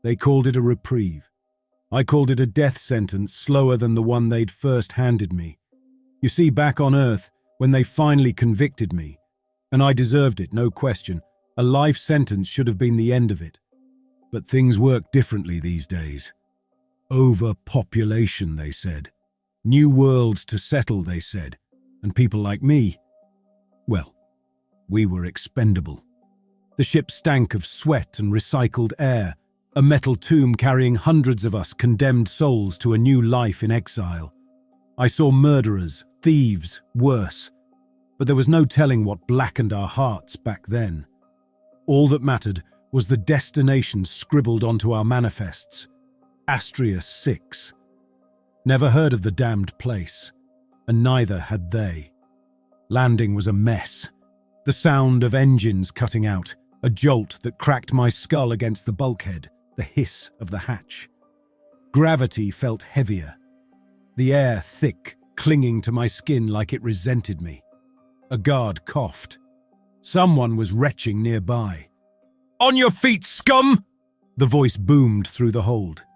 They called it a reprieve. I called it a death sentence slower than the one they'd first handed me. You see, back on Earth, when they finally convicted me, and I deserved it, no question, a life sentence should have been the end of it. But things work differently these days. Overpopulation, they said. New worlds to settle, they said. And people like me, well, we were expendable. The ship stank of sweat and recycled air, a metal tomb carrying hundreds of us condemned souls to a new life in exile. I saw murderers, thieves, worse. But there was no telling what blackened our hearts back then. All that mattered was the destination scribbled onto our manifests. Astria 6. Never heard of the damned place, and neither had they. Landing was a mess. The sound of engines cutting out, a jolt that cracked my skull against the bulkhead, the hiss of the hatch. Gravity felt heavier. The air thick, clinging to my skin like it resented me. A guard coughed. Someone was retching nearby. "On your feet, scum!" The voice boomed through the hold.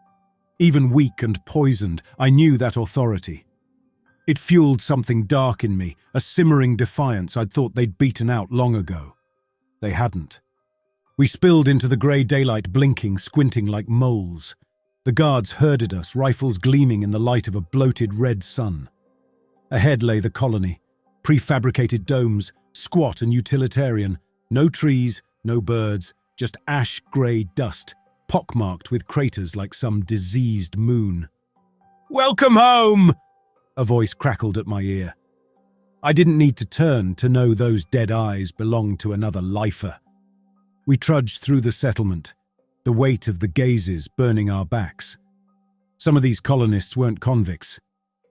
Even weak and poisoned, I knew that authority. It fueled something dark in me, a simmering defiance I'd thought they'd beaten out long ago. They hadn't. We spilled into the grey daylight, blinking, squinting like moles. The guards herded us, rifles gleaming in the light of a bloated red sun. Ahead lay the colony, prefabricated domes, squat and utilitarian. No trees, no birds, just ash-grey dust, pockmarked with craters like some diseased moon. "Welcome home!" a voice crackled at my ear. I didn't need to turn to know those dead eyes belonged to another lifer. We trudged through the settlement, the weight of the gazes burning our backs. Some of these colonists weren't convicts.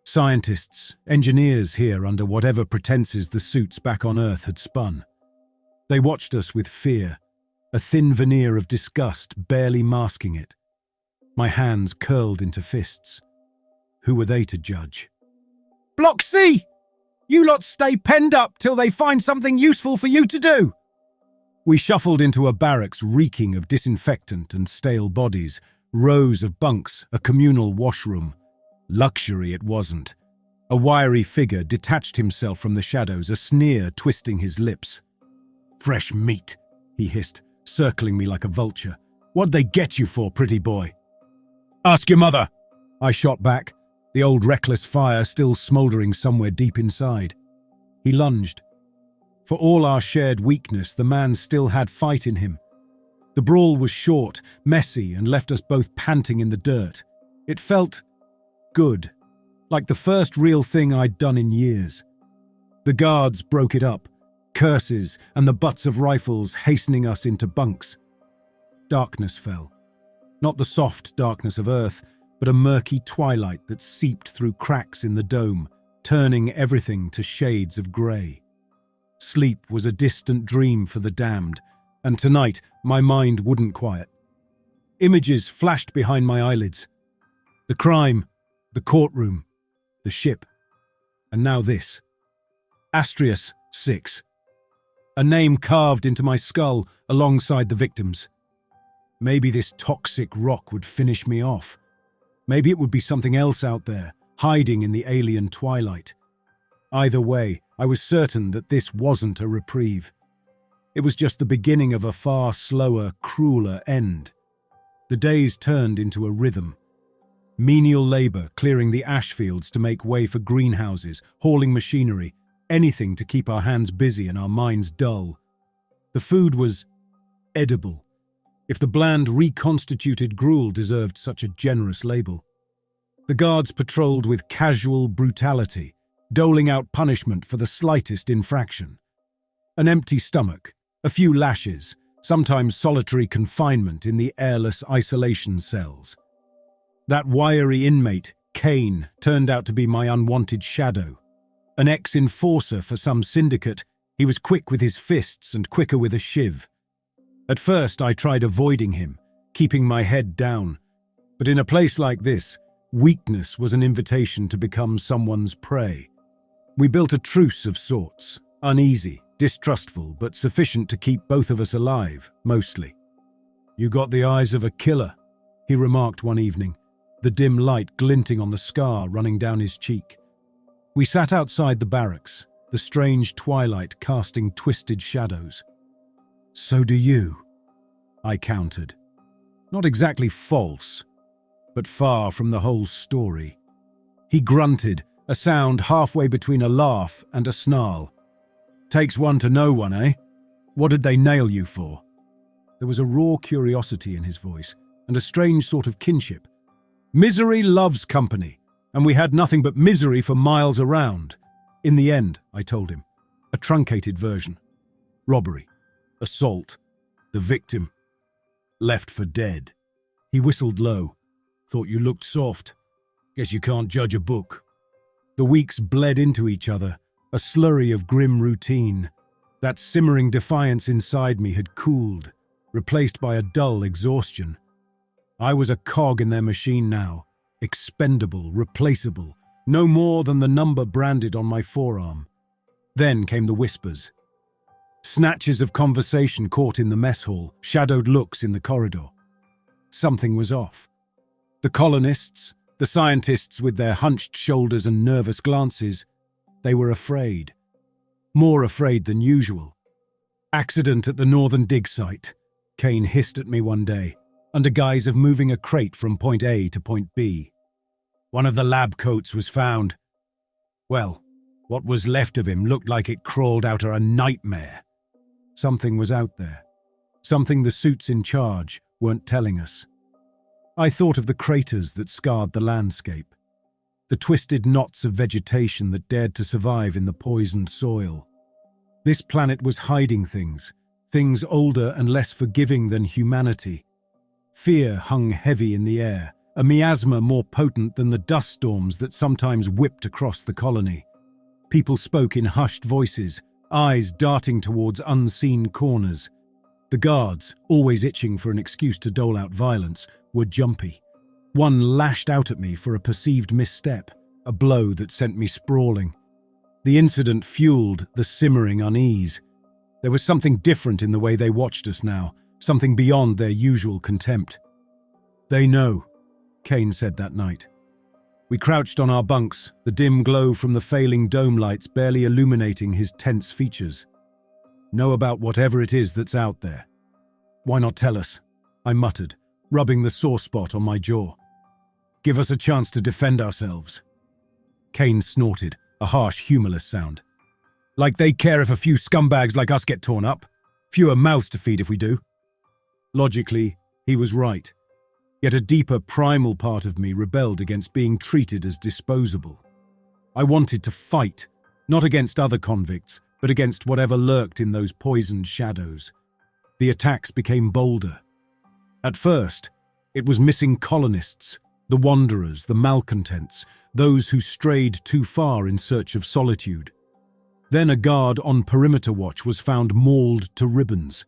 Scientists, engineers here under whatever pretenses the suits back on Earth had spun. They watched us with fear, a thin veneer of disgust barely masking it. My hands curled into fists. Who were they to judge? "Block C! You lot stay penned up till they find something useful for you to do!" We shuffled into a barracks reeking of disinfectant and stale bodies, rows of bunks, a communal washroom. Luxury it wasn't. A wiry figure detached himself from the shadows, a sneer twisting his lips. "Fresh meat," he hissed, circling me like a vulture. "What'd they get you for, pretty boy?" "Ask your mother," I shot back, the old reckless fire still smouldering somewhere deep inside. He lunged. For all our shared weakness, the man still had fight in him. The brawl was short, messy, and left us both panting in the dirt. It felt good, like the first real thing I'd done in years. The guards broke it up, curses and the butts of rifles hastening us into bunks. Darkness fell. Not the soft darkness of Earth, but a murky twilight that seeped through cracks in the dome, turning everything to shades of grey. Sleep was a distant dream for the damned, and tonight my mind wouldn't quiet. Images flashed behind my eyelids. The crime, the courtroom, the ship, and now this. Astria 6. A name carved into my skull alongside the victims. Maybe this toxic rock would finish me off. Maybe it would be something else out there, hiding in the alien twilight. Either way, I was certain that this wasn't a reprieve. It was just the beginning of a far slower, crueler end. The days turned into a rhythm. Menial labour, clearing the ash fields to make way for greenhouses, hauling machinery, anything to keep our hands busy and our minds dull. The food was edible, if the bland reconstituted gruel deserved such a generous label. The guards patrolled with casual brutality, doling out punishment for the slightest infraction. An empty stomach, a few lashes, sometimes solitary confinement in the airless isolation cells. That wiry inmate, Kane, turned out to be my unwanted shadow. An ex-enforcer for some syndicate, he was quick with his fists and quicker with a shiv. At first I tried avoiding him, keeping my head down. But in a place like this, weakness was an invitation to become someone's prey. We built a truce of sorts, uneasy, distrustful, but sufficient to keep both of us alive, mostly. "You got the eyes of a killer," he remarked one evening, the dim light glinting on the scar running down his cheek. We sat outside the barracks, the strange twilight casting twisted shadows. "So do you," I countered. Not exactly false, but far from the whole story. He grunted, a sound halfway between a laugh and a snarl. "Takes one to know one, eh? What did they nail you for?" There was a raw curiosity in his voice, and a strange sort of kinship. Misery loves company, and we had nothing but misery for miles around. In the end, I told him, a truncated version. Robbery, assault, the victim, left for dead. He whistled low. "Thought you looked soft. Guess you can't judge a book." The weeks bled into each other, a slurry of grim routine. That simmering defiance inside me had cooled, replaced by a dull exhaustion. I was a cog in their machine now, expendable, replaceable, no more than the number branded on my forearm. Then came the whispers. Snatches of conversation caught in the mess hall, shadowed looks in the corridor. Something was off. The colonists, the scientists with their hunched shoulders and nervous glances, they were afraid. More afraid than usual. "Accident at the northern dig site," Kane hissed at me one day, under guise of moving a crate from point A to point B. "One of the lab coats was found. Well, what was left of him looked like it crawled out of a nightmare." Something was out there. Something the suits in charge weren't telling us. I thought of the craters that scarred the landscape, the twisted knots of vegetation that dared to survive in the poisoned soil. This planet was hiding things older and less forgiving than humanity. Fear hung heavy in the air, a miasma more potent than the dust storms that sometimes whipped across the colony. People spoke in hushed voices, eyes darting towards unseen corners. The guards, always itching for an excuse to dole out violence, were jumpy. One lashed out at me for a perceived misstep, a blow that sent me sprawling. The incident fueled the simmering unease. There was something different in the way they watched us now, something beyond their usual contempt. "They know," Kane said that night. We crouched on our bunks, the dim glow from the failing dome lights barely illuminating his tense features. "Know about whatever it is that's out there." "Why not tell us?" I muttered, rubbing the sore spot on my jaw. "Give us a chance to defend ourselves." Kane snorted, a harsh, humorless sound. "Like they care if a few scumbags like us get torn up. Fewer mouths to feed if we do." Logically, he was right. Yet a deeper, primal part of me rebelled against being treated as disposable. I wanted to fight, not against other convicts, but against whatever lurked in those poisoned shadows. The attacks became bolder. At first, it was missing colonists, the wanderers, the malcontents, those who strayed too far in search of solitude. Then a guard on perimeter watch was found mauled to ribbons,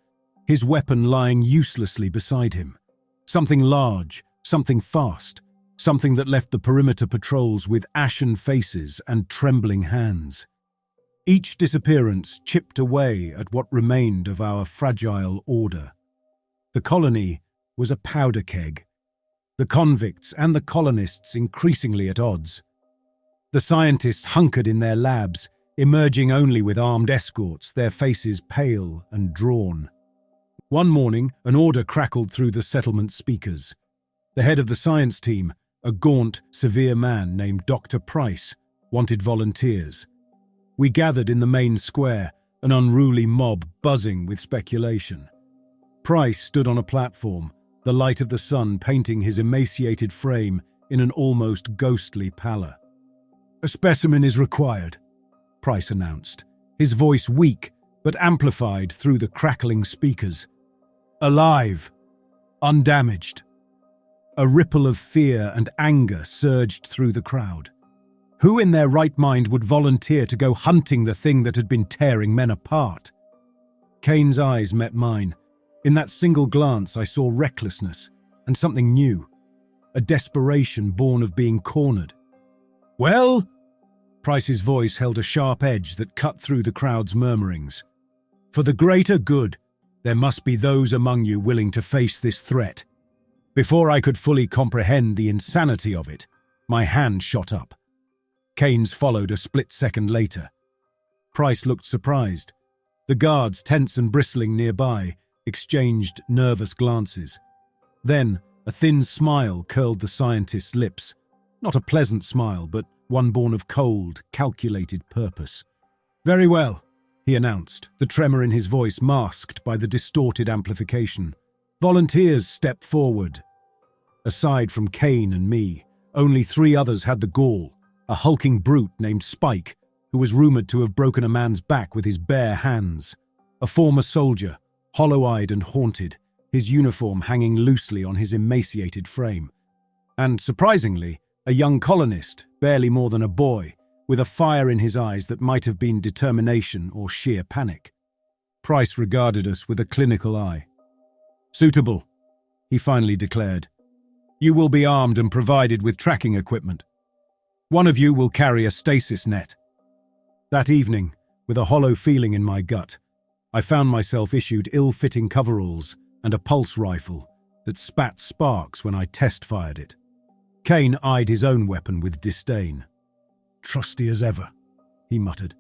his weapon lying uselessly beside him. Something large, something fast, something that left the perimeter patrols with ashen faces and trembling hands. Each disappearance chipped away at what remained of our fragile order. The colony was a powder keg, the convicts and the colonists increasingly at odds. The scientists hunkered in their labs, emerging only with armed escorts, their faces pale and drawn. One morning, an order crackled through the settlement speakers. The head of the science team, a gaunt, severe man named Dr. Price, wanted volunteers. We gathered in the main square, an unruly mob buzzing with speculation. Price stood on a platform, the light of the sun painting his emaciated frame in an almost ghostly pallor. "A specimen is required," Price announced, his voice weak but amplified through the crackling speakers. "Alive, undamaged." A ripple of fear and anger surged through the crowd. Who in their right mind would volunteer to go hunting the thing that had been tearing men apart? Kane's eyes met mine. In that single glance I saw recklessness and something new, a desperation born of being cornered. "Well?" Price's voice held a sharp edge that cut through the crowd's murmurings. "For the greater good, there must be those among you willing to face this threat." Before I could fully comprehend the insanity of it, my hand shot up. Keynes followed a split second later. Price looked surprised. The guards, tense and bristling nearby, exchanged nervous glances. Then, a thin smile curled the scientist's lips. Not a pleasant smile, but one born of cold, calculated purpose. "Very well," he announced, the tremor in his voice masked by the distorted amplification. "Volunteers step forward." Aside from Kane and me, only 3 others had the gall: a hulking brute named Spike, who was rumored to have broken a man's back with his bare hands; a former soldier, hollow-eyed and haunted, his uniform hanging loosely on his emaciated frame; and, surprisingly, a young colonist, barely more than a boy, with a fire in his eyes that might have been determination or sheer panic. Price regarded us with a clinical eye. "Suitable," he finally declared. "You will be armed and provided with tracking equipment. One of you will carry a stasis net." That evening, with a hollow feeling in my gut, I found myself issued ill-fitting coveralls and a pulse rifle that spat sparks when I test-fired it. Kane eyed his own weapon with disdain. "Trusty as ever," he muttered.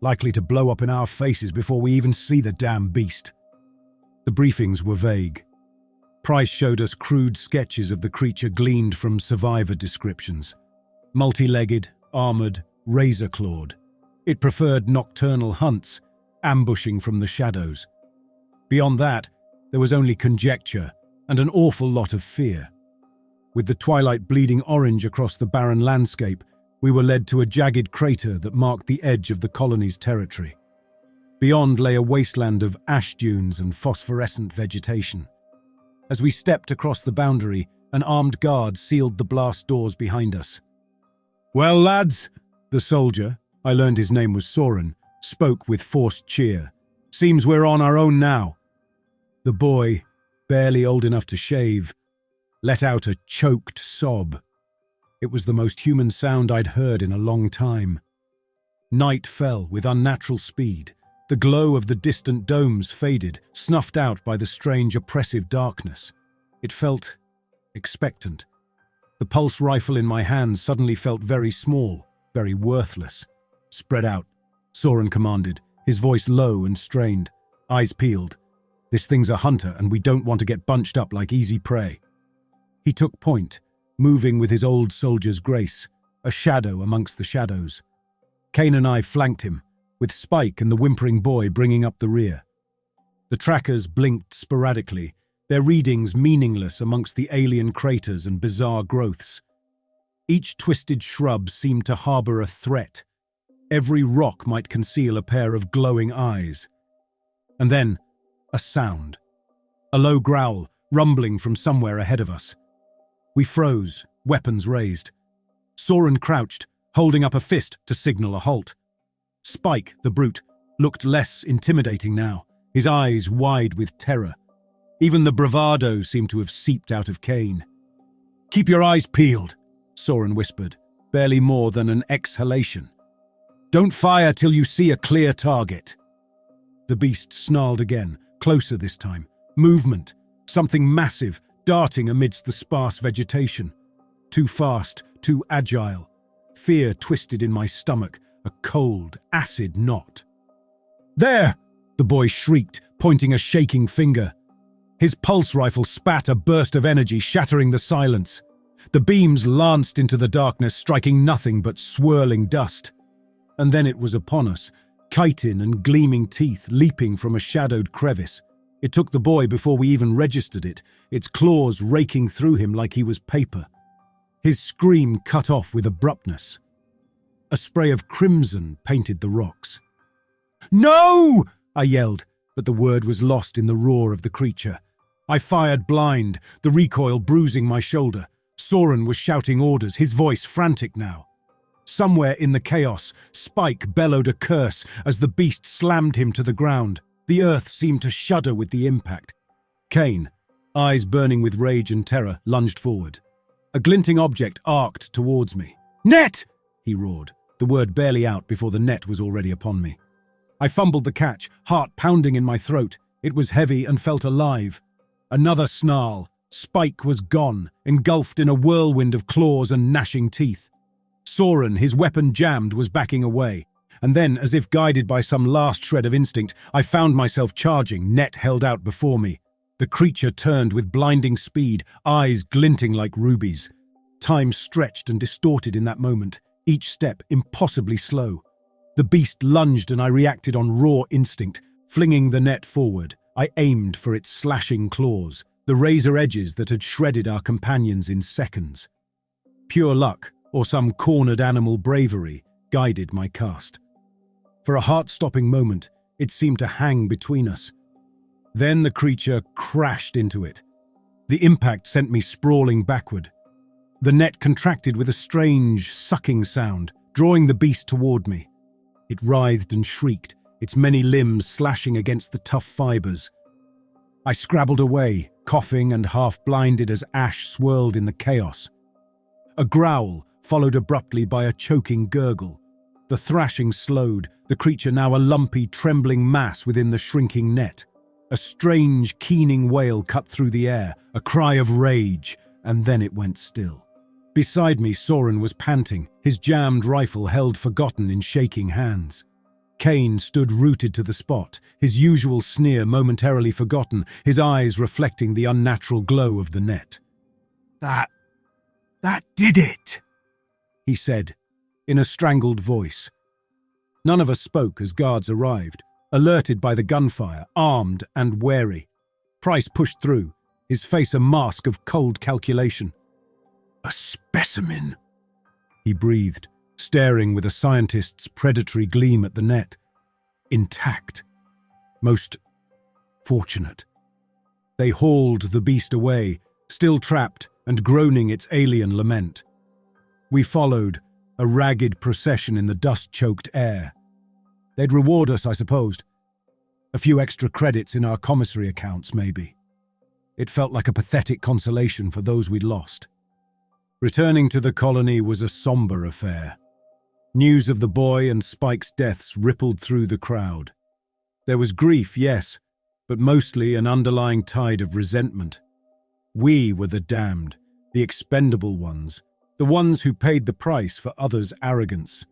"Likely to blow up in our faces before we even see the damn beast." The briefings were vague. Price showed us crude sketches of the creature gleaned from survivor descriptions. Multi-legged, armored, razor-clawed. It preferred nocturnal hunts, ambushing from the shadows. Beyond that, there was only conjecture and an awful lot of fear. With the twilight bleeding orange across the barren landscape, we were led to a jagged crater that marked the edge of the colony's territory. Beyond lay a wasteland of ash dunes and phosphorescent vegetation. As we stepped across the boundary, an armed guard sealed the blast doors behind us. "Well, lads," the soldier, I learned his name was Soren, spoke with forced cheer. "Seems we're on our own now." The boy, barely old enough to shave, let out a choked sob. It was the most human sound I'd heard in a long time. Night fell with unnatural speed. The glow of the distant domes faded, snuffed out by the strange oppressive darkness. It felt expectant. The pulse rifle in my hand suddenly felt very small, very worthless. "Spread out," Soren commanded, his voice low and strained, eyes peeled. "This thing's a hunter and we don't want to get bunched up like easy prey." He took point, moving with his old soldier's grace, a shadow amongst the shadows. Kane and I flanked him, with Spike and the whimpering boy bringing up the rear. The trackers blinked sporadically, their readings meaningless amongst the alien craters and bizarre growths. Each twisted shrub seemed to harbor a threat. Every rock might conceal a pair of glowing eyes. And then, a sound. A low growl, rumbling from somewhere ahead of us. We froze, weapons raised. Soren crouched, holding up a fist to signal a halt. Spike, the brute, looked less intimidating now, his eyes wide with terror. Even the bravado seemed to have seeped out of Kane. "Keep your eyes peeled," Soren whispered, barely more than an exhalation. "Don't fire till you see a clear target." The beast snarled again, closer this time. Movement, something massive, darting amidst the sparse vegetation. Too fast, too agile. Fear twisted in my stomach, a cold, acid knot. "There!" the boy shrieked, pointing a shaking finger. His pulse rifle spat a burst of energy, shattering the silence. The beams lanced into the darkness, striking nothing but swirling dust. And then it was upon us, chitin and gleaming teeth leaping from a shadowed crevice. It took the boy before we even registered it, its claws raking through him like he was paper. His scream cut off with abruptness. A spray of crimson painted the rocks. "No!" I yelled, but the word was lost in the roar of the creature. I fired blind, the recoil bruising my shoulder. Soren was shouting orders, his voice frantic now. Somewhere in the chaos, Spike bellowed a curse as the beast slammed him to the ground. The earth seemed to shudder with the impact. Kane, eyes burning with rage and terror, lunged forward. A glinting object arced towards me. "Net!" he roared, the word barely out before the net was already upon me. I fumbled the catch, heart pounding in my throat. It was heavy and felt alive. Another snarl. Spike was gone, engulfed in a whirlwind of claws and gnashing teeth. Soren, his weapon jammed, was backing away. And then, as if guided by some last shred of instinct, I found myself charging, net held out before me. The creature turned with blinding speed, eyes glinting like rubies. Time stretched and distorted in that moment, each step impossibly slow. The beast lunged and I reacted on raw instinct, flinging the net forward. I aimed for its slashing claws, the razor edges that had shredded our companions in seconds. Pure luck, or some cornered animal bravery, guided my cast. For a heart-stopping moment, it seemed to hang between us. Then the creature crashed into it. The impact sent me sprawling backward. The net contracted with a strange, sucking sound, drawing the beast toward me. It writhed and shrieked, its many limbs slashing against the tough fibers. I scrabbled away, coughing and half-blinded as ash swirled in the chaos. A growl, followed abruptly by a choking gurgle. The thrashing slowed, the creature now a lumpy, trembling mass within the shrinking net. A strange, keening wail cut through the air, a cry of rage, and then it went still. Beside me, Soren was panting, his jammed rifle held forgotten in shaking hands. Kane stood rooted to the spot, his usual sneer momentarily forgotten, his eyes reflecting the unnatural glow of the net. That did it, he said, in a strangled voice. None of us spoke as guards arrived, alerted by the gunfire, armed and wary. Price pushed through, his face a mask of cold calculation. A specimen, he breathed, staring with a scientist's predatory gleam at the net. Intact. Most fortunate. They hauled the beast away, still trapped and groaning its alien lament. We followed, a ragged procession in the dust-choked air. They'd reward us, I supposed. A few extra credits in our commissary accounts, maybe. It felt like a pathetic consolation for those we'd lost. Returning to the colony was a somber affair. News of the boy and Spike's deaths rippled through the crowd. There was grief, yes, but mostly an underlying tide of resentment. We were the damned, the expendable ones, the ones who paid the price for others' arrogance.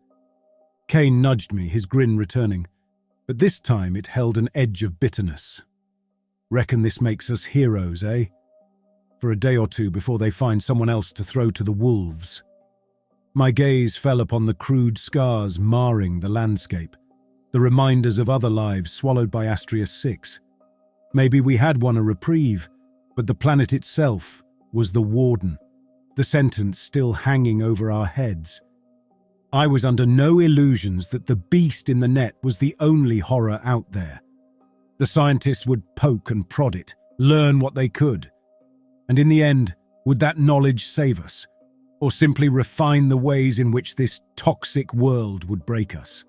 Kane nudged me, his grin returning, but this time it held an edge of bitterness. Reckon this makes us heroes, eh? For a day or two before they find someone else to throw to the wolves. My gaze fell upon the crude scars marring the landscape, the reminders of other lives swallowed by Astria 6. Maybe we had won a reprieve, but the planet itself was the warden, the sentence still hanging over our heads. I was under no illusions that the beast in the net was the only horror out there. The scientists would poke and prod it, learn what they could. And in the end, would that knowledge save us? Or simply refine the ways in which this toxic world would break us?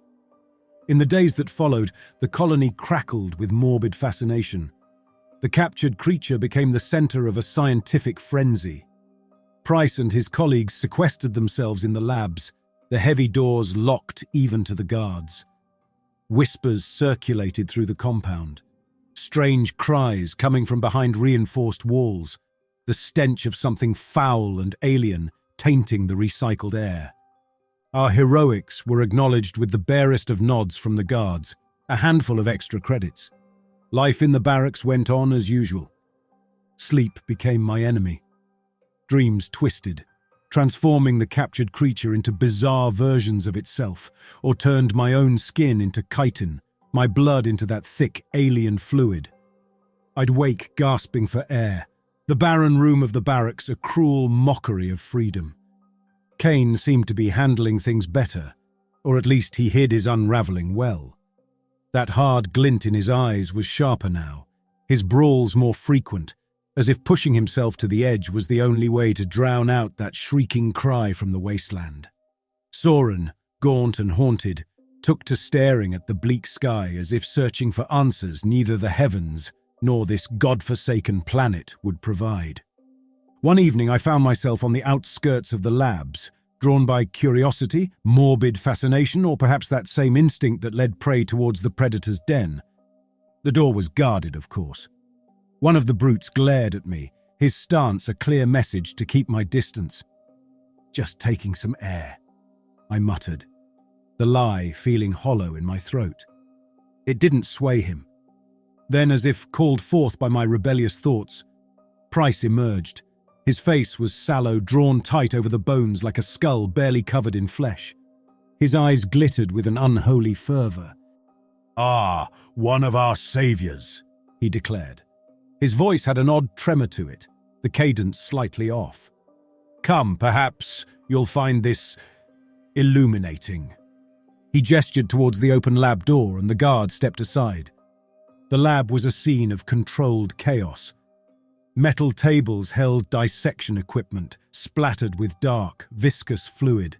In the days that followed, the colony crackled with morbid fascination. The captured creature became the center of a scientific frenzy. Price and his colleagues sequestered themselves in the labs, the heavy doors locked even to the guards. Whispers circulated through the compound. Strange cries coming from behind reinforced walls, the stench of something foul and alien tainting the recycled air. Our heroics were acknowledged with the barest of nods from the guards, a handful of extra credits. Life in the barracks went on as usual. Sleep became my enemy. Dreams twisted, transforming the captured creature into bizarre versions of itself, or turned my own skin into chitin, my blood into that thick alien fluid. I'd wake gasping for air, the barren room of the barracks a cruel mockery of freedom. Kane seemed to be handling things better, or at least he hid his unraveling well. That hard glint in his eyes was sharper now, his brawls more frequent, as if pushing himself to the edge was the only way to drown out that shrieking cry from the wasteland. Soren, gaunt and haunted, took to staring at the bleak sky as if searching for answers neither the heavens nor this godforsaken planet would provide. One evening I found myself on the outskirts of the labs, drawn by curiosity, morbid fascination, or perhaps that same instinct that led prey towards the predator's den. The door was guarded, of course. One of the brutes glared at me, his stance a clear message to keep my distance. "Just taking some air," I muttered, the lie feeling hollow in my throat. It didn't sway him. Then, as if called forth by my rebellious thoughts, Price emerged. His face was sallow, drawn tight over the bones like a skull barely covered in flesh. His eyes glittered with an unholy fervor. "Ah, one of our saviors," he declared. His voice had an odd tremor to it, the cadence slightly off. "Come, perhaps you'll find this illuminating." He gestured towards the open lab door and the guard stepped aside. The lab was a scene of controlled chaos. Metal tables held dissection equipment, splattered with dark, viscous fluid.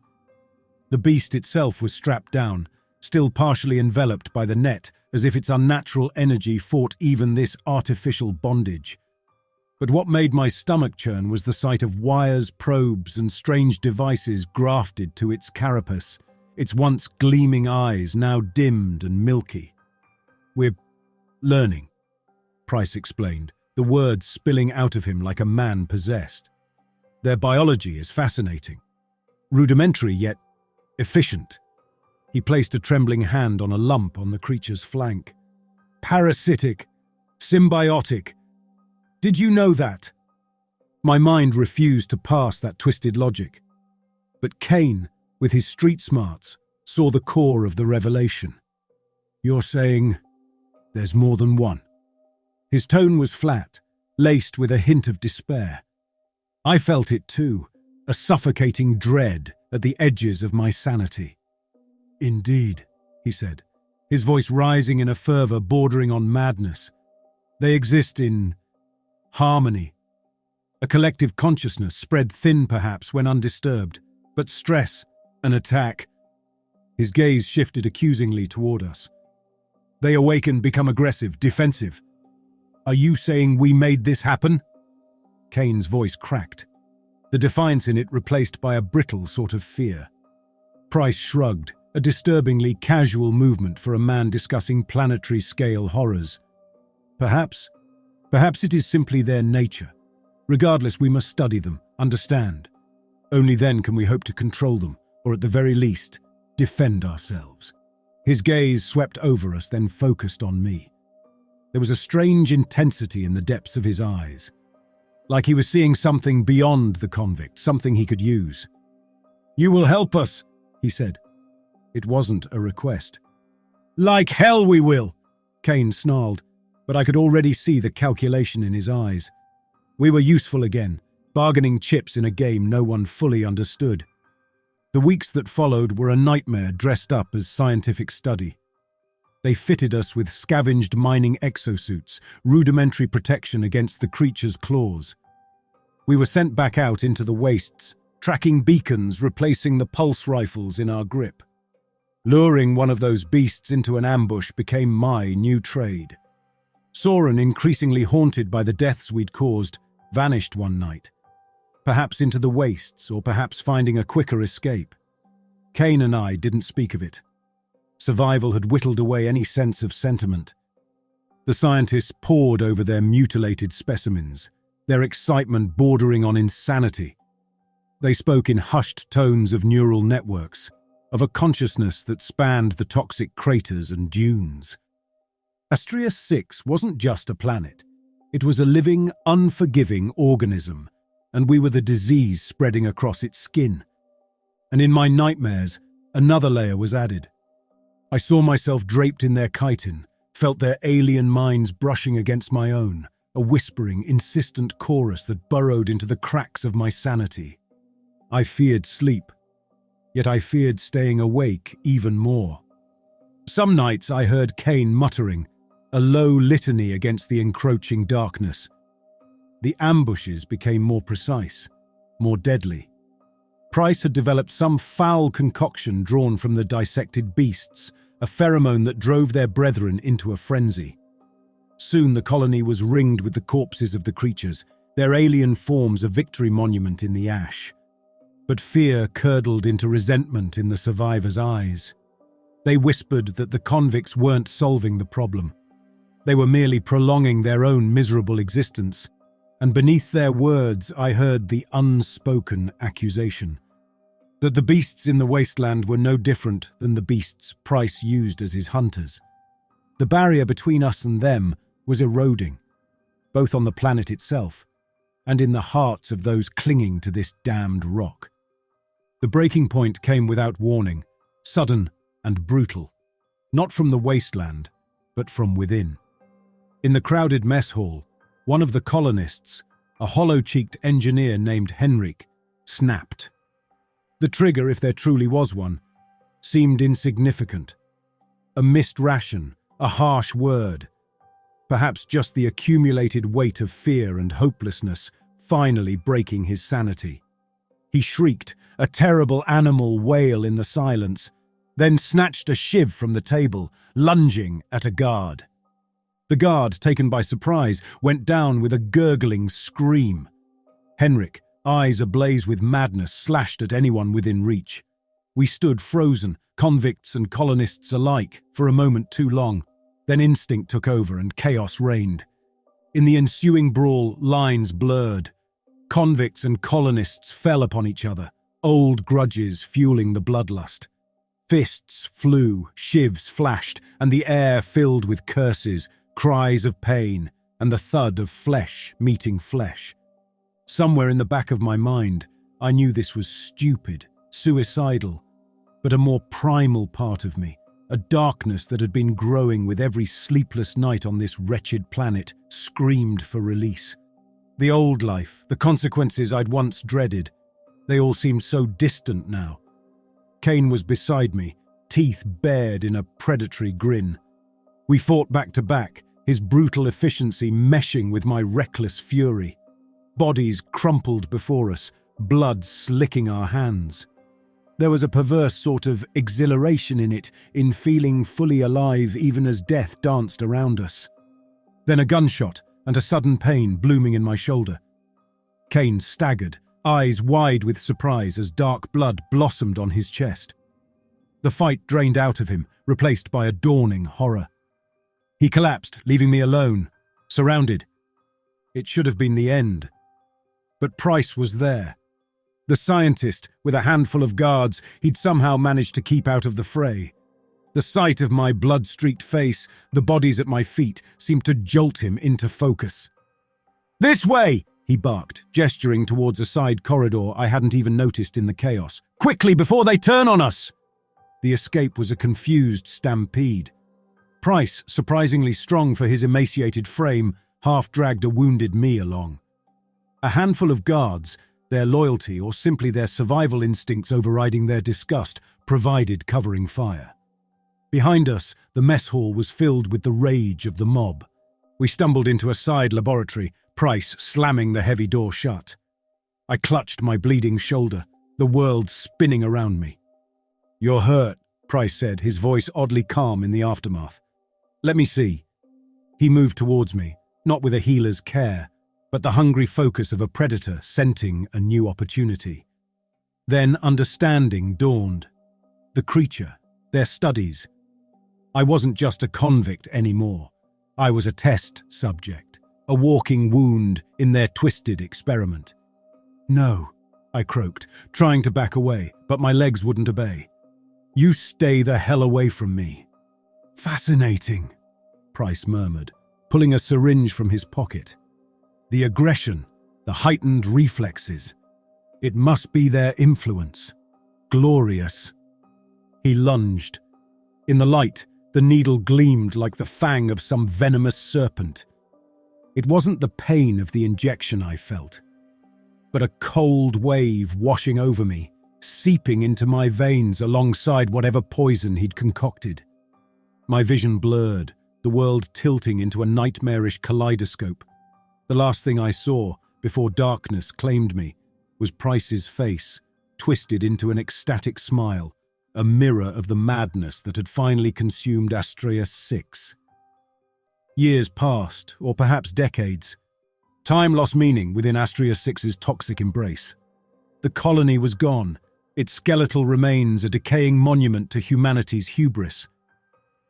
The beast itself was strapped down, still partially enveloped by the net, as if its unnatural energy fought even this artificial bondage. But what made my stomach churn was the sight of wires, probes, and strange devices grafted to its carapace, its once gleaming eyes now dimmed and milky. "We're learning," Price explained, the words spilling out of him like a man possessed. "Their biology is fascinating. Rudimentary yet efficient." He placed a trembling hand on a lump on the creature's flank. "Parasitic, symbiotic. Did you know that?" My mind refused to pass that twisted logic. But Kane, with his street smarts, saw the core of the revelation. "You're saying there's more than one?" His tone was flat, laced with a hint of despair. I felt it too, a suffocating dread at the edges of my sanity. "Indeed," he said, his voice rising in a fervor bordering on madness. "They exist in harmony. A collective consciousness spread thin perhaps when undisturbed, but stress, an attack." His gaze shifted accusingly toward us. "They awaken, become aggressive, defensive. Are you saying we made this happen?" Kane's voice cracked, the defiance in it replaced by a brittle sort of fear. Price shrugged, a disturbingly casual movement for a man discussing planetary-scale horrors. Perhaps it is simply their nature. Regardless, we must study them, understand. Only then can we hope to control them, or at the very least, defend ourselves." His gaze swept over us, then focused on me. There was a strange intensity in the depths of his eyes, like he was seeing something beyond the convict, something he could use. "You will help us," he said. It wasn't a request. "Like hell we will," Kane snarled, but I could already see the calculation in his eyes. We were useful again, bargaining chips in a game no one fully understood. The weeks that followed were a nightmare dressed up as scientific study. They fitted us with scavenged mining exosuits, rudimentary protection against the creature's claws. We were sent back out into the wastes, tracking beacons replacing the pulse rifles in our grip. Luring one of those beasts into an ambush became my new trade. Soren, increasingly haunted by the deaths we'd caused, vanished one night. Perhaps into the wastes, or perhaps finding a quicker escape. Kane and I didn't speak of it. Survival had whittled away any sense of sentiment. The scientists pored over their mutilated specimens, their excitement bordering on insanity. They spoke in hushed tones of neural networks, of a consciousness that spanned the toxic craters and dunes. Astria 6 wasn't just a planet. It was a living, unforgiving organism, and we were the disease spreading across its skin. And in my nightmares, another layer was added. I saw myself draped in their chitin, felt their alien minds brushing against my own, a whispering, insistent chorus that burrowed into the cracks of my sanity. I feared sleep, yet I feared staying awake even more. Some nights I heard Kane muttering, a low litany against the encroaching darkness. The ambushes became more precise, more deadly. Price had developed some foul concoction drawn from the dissected beasts, a pheromone that drove their brethren into a frenzy. Soon the colony was ringed with the corpses of the creatures, their alien forms a victory monument in the ash. But fear curdled into resentment in the survivors' eyes. They whispered that the convicts weren't solving the problem. They were merely prolonging their own miserable existence, and beneath their words I heard the unspoken accusation that the beasts in the wasteland were no different than the beasts Price used as his hunters. The barrier between us and them was eroding, both on the planet itself and in the hearts of those clinging to this damned rock. The breaking point came without warning, sudden and brutal, not from the wasteland, but from within. In the crowded mess hall, one of the colonists, a hollow-cheeked engineer named Henrik, snapped. The trigger, if there truly was one, seemed insignificant. A missed ration, a harsh word, perhaps just the accumulated weight of fear and hopelessness finally breaking his sanity. He shrieked, a terrible animal wail in the silence, then snatched a shiv from the table, lunging at a guard. The guard, taken by surprise, went down with a gurgling scream. Henrik, eyes ablaze with madness, slashed at anyone within reach. We stood frozen, convicts and colonists alike, for a moment too long. Then instinct took over and chaos reigned. In the ensuing brawl, lines blurred. Convicts and colonists fell upon each other, old grudges fueling the bloodlust. Fists flew, shivs flashed, and the air filled with curses, cries of pain, and the thud of flesh meeting flesh. Somewhere in the back of my mind, I knew this was stupid, suicidal, but a more primal part of me, a darkness that had been growing with every sleepless night on this wretched planet, screamed for release. The old life, the consequences I'd once dreaded, they all seemed so distant now. Kane was beside me, teeth bared in a predatory grin. We fought back to back, his brutal efficiency meshing with my reckless fury. Bodies crumpled before us, blood slicking our hands. There was a perverse sort of exhilaration in it, in feeling fully alive even as death danced around us. Then a gunshot and a sudden pain blooming in my shoulder. Kane staggered, eyes wide with surprise as dark blood blossomed on his chest. The fight drained out of him, replaced by a dawning horror. He collapsed, leaving me alone, surrounded. It should have been the end. But Price was there. The scientist, with a handful of guards, he'd somehow managed to keep out of the fray. The sight of my blood-streaked face, the bodies at my feet, seemed to jolt him into focus. "This way!" he barked, gesturing towards a side corridor I hadn't even noticed in the chaos. "Quickly, before they turn on us!" The escape was a confused stampede. Price, surprisingly strong for his emaciated frame, half-dragged a wounded me along. A handful of guards, their loyalty or simply their survival instincts overriding their disgust, provided covering fire. Behind us, the mess hall was filled with the rage of the mob. We stumbled into a side laboratory, Price slamming the heavy door shut. I clutched my bleeding shoulder, the world spinning around me. "You're hurt," Price said, his voice oddly calm in the aftermath. "Let me see." He moved towards me, not with a healer's care, but the hungry focus of a predator scenting a new opportunity. Then understanding dawned. The creature, their studies. I wasn't just a convict anymore. I was a test subject, a walking wound in their twisted experiment. "No," I croaked, trying to back away, but my legs wouldn't obey. "You stay the hell away from me." "Fascinating," Price murmured, pulling a syringe from his pocket. "The aggression, the heightened reflexes. It must be their influence. Glorious." He lunged. In the light, the needle gleamed like the fang of some venomous serpent. It wasn't the pain of the injection I felt, but a cold wave washing over me, seeping into my veins alongside whatever poison he'd concocted. My vision blurred, the world tilting into a nightmarish kaleidoscope. The last thing I saw, before darkness claimed me, was Price's face, twisted into an ecstatic smile, a mirror of the madness that had finally consumed Astria 6. Years passed, or perhaps decades. Time lost meaning within Astria 6's toxic embrace. The colony was gone, its skeletal remains a decaying monument to humanity's hubris.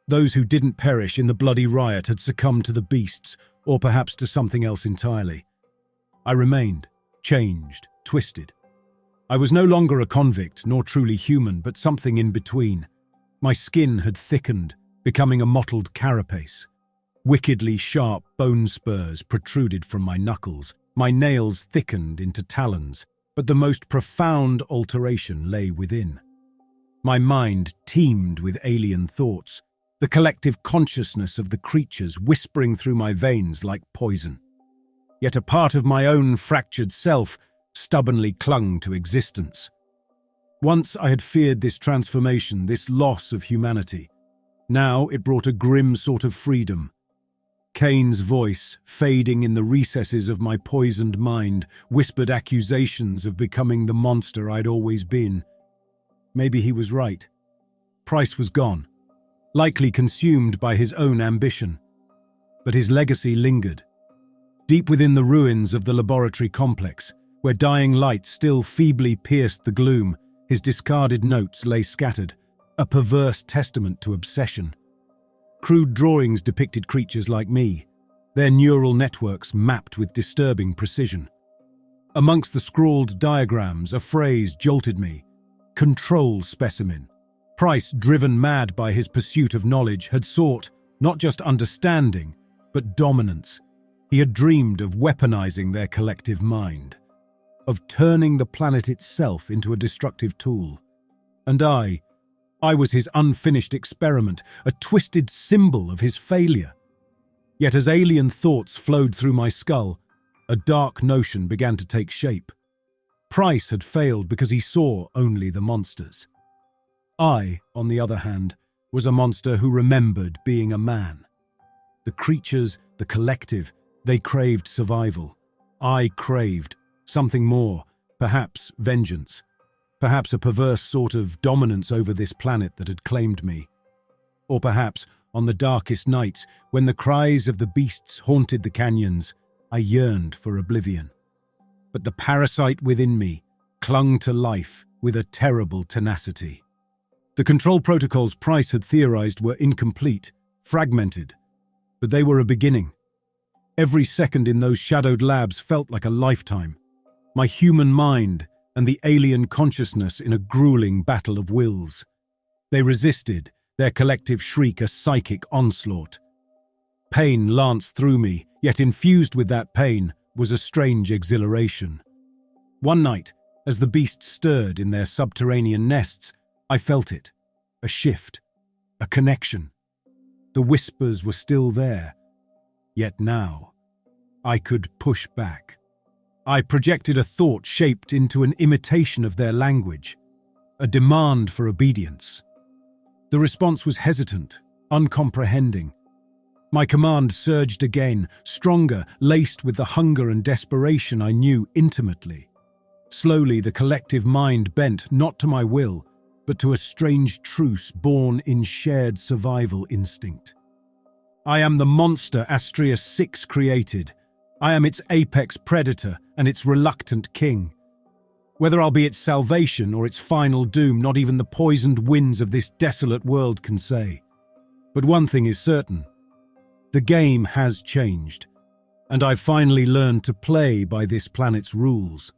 Those who didn't perish in the bloody riot had succumbed to the beasts, or perhaps to something else entirely. I remained, changed, twisted. I was no longer a convict, nor truly human, but something in between. My skin had thickened, becoming a mottled carapace. Wickedly sharp bone spurs protruded from my knuckles. My nails thickened into talons, but the most profound alteration lay within. My mind teemed with alien thoughts, the collective consciousness of the creatures whispering through my veins like poison. Yet a part of my own fractured self stubbornly clung to existence. Once I had feared this transformation, this loss of humanity. Now it brought a grim sort of freedom. Cain's voice, fading in the recesses of my poisoned mind, whispered accusations of becoming the monster I'd always been. Maybe he was right. Price was gone, likely consumed by his own ambition. But his legacy lingered. Deep within the ruins of the laboratory complex, where dying light still feebly pierced the gloom, his discarded notes lay scattered, a perverse testament to obsession. Crude drawings depicted creatures like me, their neural networks mapped with disturbing precision. Amongst the scrawled diagrams, a phrase jolted me: control specimen. Price, driven mad by his pursuit of knowledge, had sought not just understanding, but dominance. He had dreamed of weaponizing their collective mind, of turning the planet itself into a destructive tool. And I was his unfinished experiment, a twisted symbol of his failure. Yet as alien thoughts flowed through my skull, a dark notion began to take shape. Price had failed because he saw only the monsters. I, on the other hand, was a monster who remembered being a man. The creatures, the collective, they craved survival. I craved something more, perhaps vengeance. Perhaps a perverse sort of dominance over this planet that had claimed me. Or perhaps, on the darkest nights, when the cries of the beasts haunted the canyons, I yearned for oblivion. But the parasite within me clung to life with a terrible tenacity. The control protocols Price had theorized were incomplete, fragmented, but they were a beginning. Every second in those shadowed labs felt like a lifetime. My human mind and the alien consciousness in a grueling battle of wills. They resisted, their collective shriek a psychic onslaught. Pain lanced through me, yet infused with that pain was a strange exhilaration. One night, as the beasts stirred in their subterranean nests, I felt it. A shift, a connection. The whispers were still there, yet now I could push back. I projected a thought shaped into an imitation of their language, a demand for obedience. The response was hesitant, uncomprehending. My command surged again, stronger, laced with the hunger and desperation I knew intimately. Slowly, the collective mind bent not to my will, but to a strange truce born in shared survival instinct. I am the monster Astria 6 created. I am its apex predator and its reluctant king. Whether I'll be its salvation or its final doom, not even the poisoned winds of this desolate world can say. But one thing is certain. The game has changed, and I've finally learned to play by this planet's rules.